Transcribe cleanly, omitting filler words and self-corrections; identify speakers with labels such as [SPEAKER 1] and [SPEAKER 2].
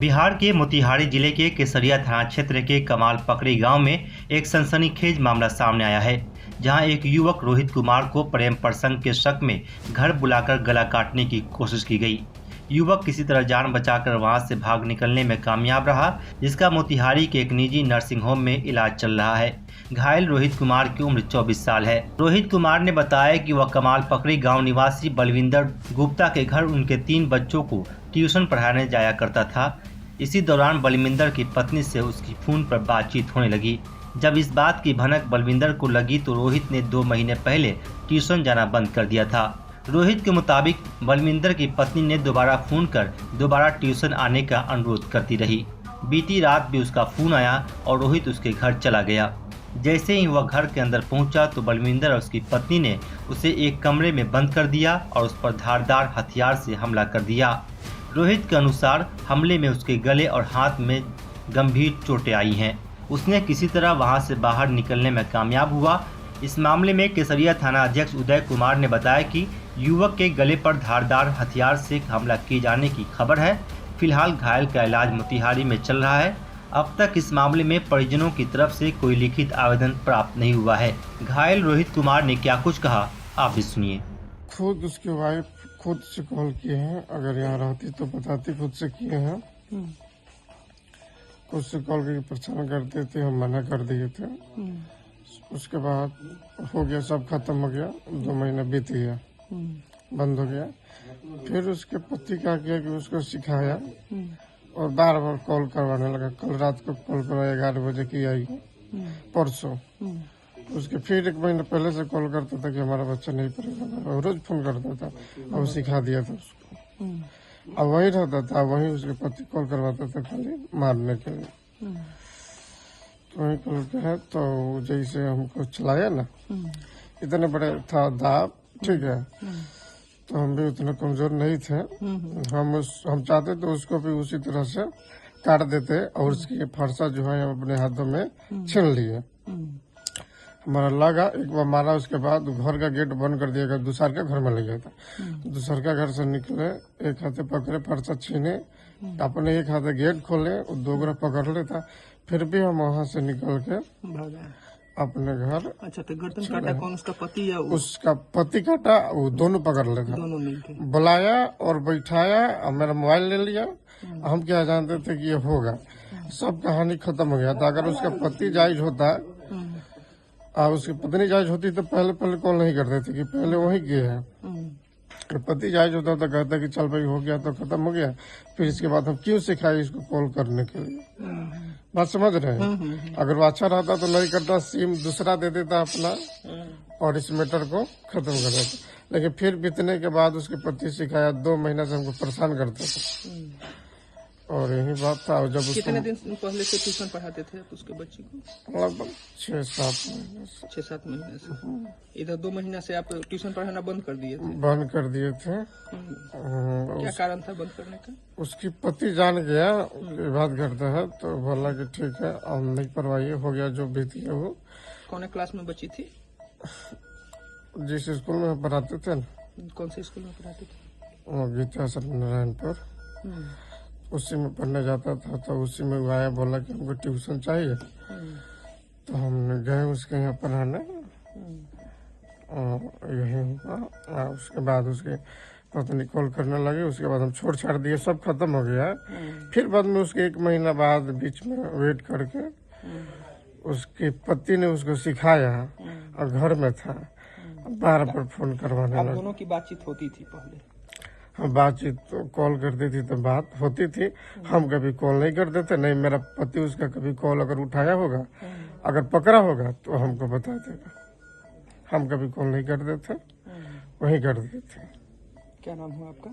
[SPEAKER 1] बिहार के मोतिहारी जिले के केसरिया थाना क्षेत्र के कमाल पकड़ी गांव में एक सनसनीखेज मामला सामने आया है, जहां एक युवक रोहित कुमार को प्रेम प्रसंग के शक में घर बुलाकर गला काटने की कोशिश की गई। युवक किसी तरह जान बचाकर वहां से भाग निकलने में कामयाब रहा, जिसका मोतिहारी के एक निजी नर्सिंग होम में इलाज चल रहा है। घायल रोहित कुमार की उम्र 24 साल है। रोहित कुमार ने बताया कि वह कमाल पकड़ी गांव निवासी बलविंदर गुप्ता के घर उनके 3 बच्चों को ट्यूशन पढ़ाने जाया करता था। इसी दौरान बलविंदर की पत्नी से उसकी फोन पर बातचीत होने लगी। जब इस बात की भनक बलविंदर को लगी तो रोहित ने 2 महीने पहले ट्यूशन जाना बंद कर दिया था। रोहित के मुताबिक बलविंदर की पत्नी ने दोबारा फोन कर दोबारा ट्यूशन आने का अनुरोध करती रही। बीती रात भी उसका फोन आया और रोहित उसके घर चला गया। जैसे ही वह घर के अंदर पहुंचा तो बलविंदर और उसकी पत्नी ने उसे एक कमरे में बंद कर दिया और उस पर धारदार हथियार से हमला कर दिया। रोहित के अनुसार हमले में उसके गले और हाथ में गंभीर चोटें आई हैं। उसने किसी तरह वहां से बाहर निकलने में कामयाब हुआ। इस मामले में केसरिया थाना अध्यक्ष उदय कुमार ने बताया कि युवक के गले पर धारदार हथियार से हमला किए जाने की खबर है। फिलहाल घायल का इलाज मोतिहारी में चल रहा है। अब तक इस मामले में परिजनों की तरफ से कोई लिखित आवेदन प्राप्त नहीं हुआ है। घायल रोहित कुमार ने क्या कुछ कहा, आप भी सुनिए।
[SPEAKER 2] खुद उसकी वाइफ खुद से कॉल किए हैं, अगर यहाँ रहती तो बताती, खुद से किए हैं। खुद से कॉल करके परेशान करते थे, हम मना कर दिए थे। उसके बाद हो गया, सब खत्म हो गया। 2 महीना बीत गया, बंद हो गया। फिर उसके पति क्या किया कि उसको सिखाया और बार बार कॉल करवाने लगा। कल रात को कॉल करा 11 बजे की आई, परसों। उसके फिर 1 महीना पहले से कॉल करता था कि हमारा बच्चा नहीं परेशान है, और रोज फोन करता था। अब सिखा दिया था उसको। अब वहीं रहता था, वहीं उसके पति कॉल करवाता था खाली मारने के लिए। तो वहीं कॉल किया तो जैसे हमको चलाया ना, इतने बड़े था दाब, ठीक है, तो हम भी उतने कमजोर नहीं थे। हम चाहते तो उसको भी उसी तरह से काट देते और उसकी फरसा जो है अपने हाथों में छीन लिए। हमारा लगा, एक बार मारा, उसके बाद घर का गेट बंद कर दिया, दूसर का घर में ले गया था। दूसर का घर से निकले, एक हाथे पकड़े, फरसा छीने, अपने एक हाथे गेट खोले और 2 गोरा पकड़ लेता। फिर भी हम वहां से निकल के अपने घर।
[SPEAKER 3] अच्छा, तो गर्दन काटा कौन, उसका पति या
[SPEAKER 2] उसका पति काटा, वो दोनों पकड़ लेता।
[SPEAKER 3] दोनों मिलके
[SPEAKER 2] बुलाया और बैठाया और मेरा मोबाइल ले लिया। हम क्या जानते थे कि ये होगा, सब कहानी खत्म हो गया था। अगर उसका पति जायज होता और उसकी पत्नी जायज होती तो पहले कॉल नहीं करते थे कि पहले वही किए हैं। पति जायज होता तो कहता कि चल भाई हो गया तो खत्म हो गया। फिर इसके बाद हम क्यों सिखाए इसको कॉल करने के लिए, बात समझ रहे हैं। अगर वो अच्छा रहता तो नहीं करता, सिम दूसरा दे देता अपना और इस मैटर को खत्म कर देता। लेकिन फिर बीतने के बाद उसके पति सिखाया, 2 महीना से हमको परेशान करता था। और यही बात था। और जब
[SPEAKER 3] कितने दिन पहले से ट्यूशन पढ़ाते थे आप उसके बच्ची को?
[SPEAKER 2] लगभग 6-7 महीने से।
[SPEAKER 3] 6-7 महीने से। इधर 2 महीना से आप ट्यूशन पढ़ाना बंद कर दिए थे?
[SPEAKER 2] बंद कर दिए थे।
[SPEAKER 3] क्या कारण था बंद करने का?
[SPEAKER 2] उसकी पति जान गया, बात करता है तो बोला कि ठीक है अब नहीं करवाइए, हो गया जो बीत गया वो।
[SPEAKER 3] कौन क्लास में बची थी?
[SPEAKER 2] जिस स्कूल में पढ़ाते थे ना।
[SPEAKER 3] कौन से स्कूल में पढ़ाते थे?
[SPEAKER 2] वो गीता सत्यनारायणपुर, उसी में पढ़ने जाता था। तो उसी में वो आया, बोला कि हमको ट्यूशन चाहिए। तो हमने गए उसके यहाँ पढ़ाने। यही हुआ। उसके बाद उसके पत्नी कॉल करने लगी, उसके बाद हम छोड़ छाड़ दिए, सब खत्म हो गया। फिर बाद में उसके 1 महीना बाद बीच में वेट करके उसके पति ने उसको सिखाया और घर में था, बार बार फोन करवाने लगा।
[SPEAKER 3] दोनों की बातचीत होती थी पहले?
[SPEAKER 2] हम बातचीत तो कॉल करती थी तो बात होती थी। हम कभी कॉल नहीं करते थे, नहीं मेरा पति उसका कभी कॉल अगर उठाया होगा, अगर पकड़ा होगा तो हमको बता देगा। हम कभी कॉल नहीं करते थे, वही कर देते थे।
[SPEAKER 3] क्या नाम है आपका?